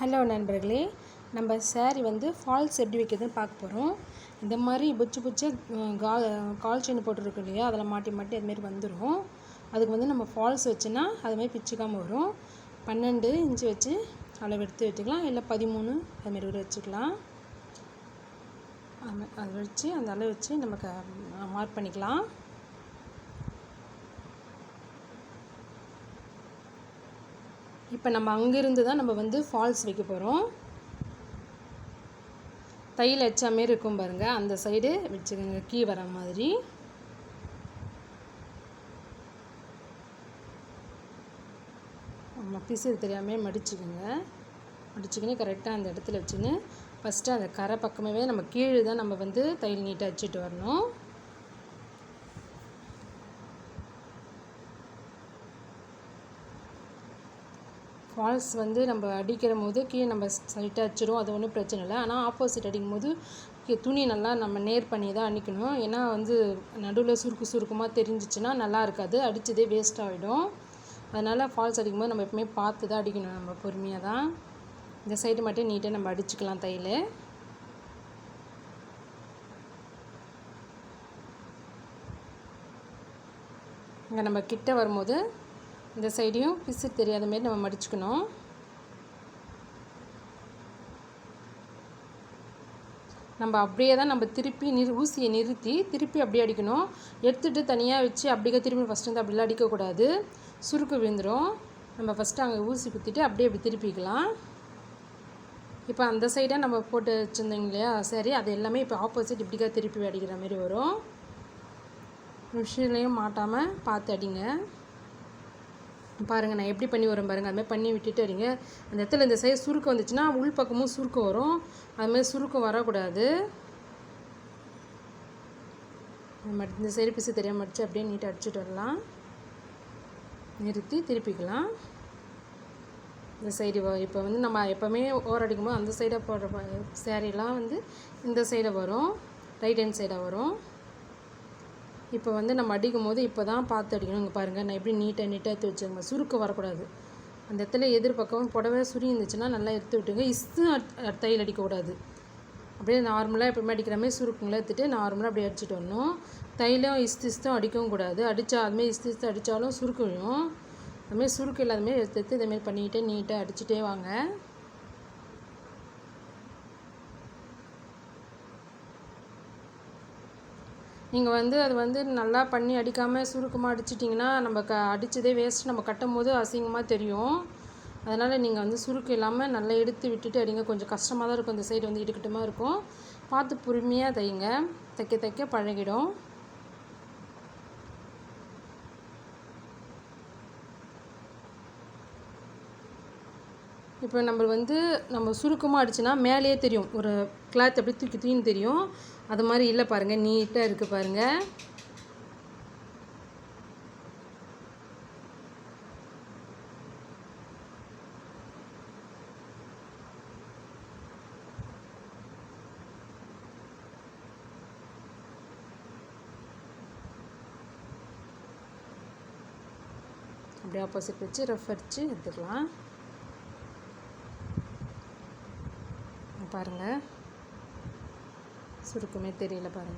Hello நண்பர்களே, நம்ம sari falls எப்படி வைக்கிறதுன்னு பார்க்க போகிறோம். இந்த மாதிரி புச்சு கால் செயின் போட்டுருக்கு இல்லையா, அதில் மாட்டி அதுமாரி வந்துடும். அதுக்கு நம்ம ஃபால்ஸ் வச்சுன்னா அதுமாரி பிச்சுக்காமல் வரும். 12 இன்ச்சு வச்சு அளவு எடுத்து வச்சுக்கலாம், இல்லை 13 அதுமாரி கூட வச்சுக்கலாம். அதை வச்சு அந்த அளவு வச்சு நமக்கு மார்க் பண்ணிக்கலாம். இப்போ நம்ம அங்கேருந்து தான் நம்ம ஃபால்ஸ் வைக்க போகிறோம். தையல் வச்ச மாரி இருக்கும் பாருங்கள், அந்த சைடு வச்சுக்கோங்க, கீ வர மாதிரி. நம்ம பிசு தெரியாமல் மடிச்சுக்கின்னு கரெக்டாக அந்த இடத்துல வச்சுன்னு ஃபஸ்ட்டு அந்த கரை பக்கமாகவே நம்ம கீழே தான் நம்ம தையல் நீட்டாக வச்சுட்டு வரணும். ஃபால்ஸ் நம்ம அடிக்கிற போது கீழே நம்ம சைட்டாக அடிச்சிடும், அது ஒன்றும் பிரச்சனை இல்லை. ஆனால் ஆப்போசிட் அடிக்கும் போது துணி நல்லா நம்ம நேர் பண்ணி தான் அடிக்கணும். ஏன்னா நடுவில் சுருக்கமாக தெரிஞ்சிச்சுன்னா நல்லா இருக்காது, அடித்ததே வேஸ்ட் ஆகிடும். அதனால் ஃபால்ஸ் அடிக்கும்போது நம்ம எப்பவுமே பார்த்து தான் அடிக்கணும், நம்ம பொறுமையாக தான். இந்த சைடு மட்டும் நீட்டாக நம்ம அடிச்சுக்கலாம் தையல். இங்கே நம்ம கிட்ட வரும்போது இந்த சைடையும் பிசு தெரியாத மாரி நம்ம மடிச்சுக்கணும். நம்ம அப்படியே தான் நம்ம திருப்பி ஊசியை நிறுத்தி திருப்பி அப்படியே அடிக்கணும். எடுத்துகிட்டு தனியாக வச்சு அப்படியே திருப்பி ஃபஸ்ட்டு அப்படிலாம் அடிக்கக்கூடாது, சுருக்கு விழுந்துடும். நம்ம ஃபஸ்ட்டு அங்கே ஊசி குத்திட்டு அப்படியே அப்படி திருப்பிக்கலாம். இப்போ அந்த சைடாக நம்ம போட்டு வச்சுருந்தோங்க இல்லையா, சரி, அது எல்லாமே இப்போ ஆப்போசிட் இப்படிக்கா திருப்பி அடிக்கிற மாதிரி வரும். மிஷின்லேயும் மாட்டாமல் பார்த்து அடிங்க. பாருங்கள், நான் எப்படி பண்ணி வரேன் பாருங்கள். அதுமாதிரி பண்ணி விட்டுட்டு வரீங்க. அந்த இடத்துல இந்த சைடு சுருக்கம் வந்துச்சுன்னா உள் பக்கமும் சுருக்கம் வரும். அதுமாதிரி சுருக்கம் வரக்கூடாது. இந்த சைடு பிசு தெரியாமல் மடித்து அப்படியே நீட்டாக அடிச்சுட்டு வரலாம். நிறுத்தி திருப்பிக்கலாம். இந்த சைடு இப்போ நம்ம எப்போவுமே ஓர் அடிக்கும்போது அந்த சைடாக போடுற சேரீலாம் இந்த சைடை வரும், ரைட் ஹேண்ட் சைடாக வரும். இப்போ நம்ம அடிக்கும் போது இப்போ தான் பார்த்து அடிக்கணும். இங்கே பாருங்கள், நான் எப்படி நீட்டாக எடுத்து வச்சுருங்க, சுருக்கம் வரக்கூடாது. அந்த இடத்துல எதிர்பக்கம் புடவை சுரி இருந்துச்சுன்னா நல்லா எடுத்து விட்டுங்க. தையல் அடிக்கக்கூடாது. அப்படியே நார்மலாக எப்பவுமே அடிக்கிற மாதிரி சுருக்குங்களை எடுத்துகிட்டு நார்மலாக அப்படியே அடிச்சுட்டு வரணும். தையலும் இஸ்தும் அடிக்கவும் கூடாது. அதுமாரி இஸ்து அடித்தாலும் சுருக்கு விழும். அதுமாரி சுருக்கு இல்லாதமாரி எடுத்து இதேமாரி பண்ணிக்கிட்டே நீட்டாக அடிச்சுட்டே வாங்க. நீங்கள் அது நல்லா பண்ணி அடிக்காமல் சுருக்கமாக அடிச்சிட்டிங்கன்னா நம்ம அடித்ததே வேஸ்ட், நம்ம கட்டும் போது அசிங்கமாக தெரியும். அதனால் நீங்கள் சுருக்கு இல்லாமல் நல்லா எடுத்து விட்டுட்டு அடிங்க. கொஞ்சம் கஷ்டமாக தான் இருக்கும், இந்த சைடு இடுக்கட்டுமாக இருக்கும். பார்த்து பொறுமையாக தைங்க, தைக்க பழகிடும். இப்போ நம்ம சுருக்கமாக அடிச்சுன்னா மேலேயே தெரியும், ஒரு கிளாத் அப்படி தூக்கின்னு தெரியும். அது மாதிரி இல்லை பாருங்கள், நீட்டாக இருக்குது பாருங்கள். அப்படியே ஆப்போசிட் வச்சு ரஃப் அடித்து எடுத்துக்கலாம். பாருங்கள், சுருக்கமே தெரியல பாருங்கள்.